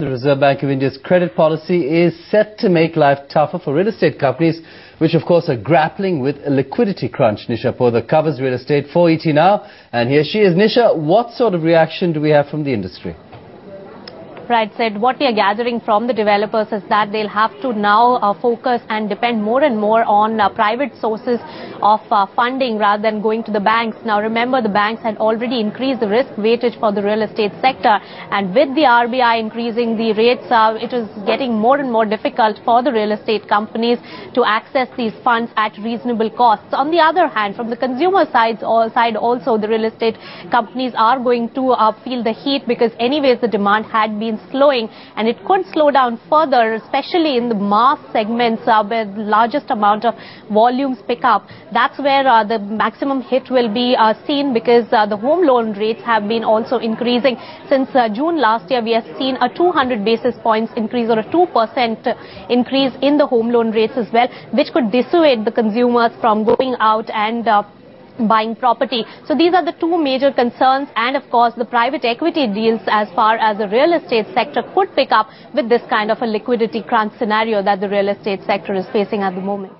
The Reserve Bank of India's credit policy is set to make life tougher for real estate companies, which of course are grappling with a liquidity crunch. Nisha Podar covers real estate for ET Now, and here she is. Nisha, what sort of reaction do we have from the industry? Right, Sid. What we are gathering from the developers is that they'll have to now focus and depend more and more on private sources of funding rather than going to the banks. Now, remember, the banks had already increased the risk weightage for the real estate sector, and with the RBI increasing the rates, it is getting more and more difficult for the real estate companies to access these funds at reasonable costs. On the other hand, from the consumer side also, the real estate companies are going to feel the heat, because anyways the demand had been slowing, and it could slow down further, especially in the mass segments where the largest amount of volumes pick up. That's where the maximum hit will be seen, because the home loan rates have been also increasing. Since June last year, we have seen a 200 basis points increase, or a 2% increase in the home loan rates as well, which could dissuade the consumers from going out and buying property. So these are the two major concerns, and of course the private equity deals as far as the real estate sector could pick up with this kind of a liquidity crunch scenario that the real estate sector is facing at the moment.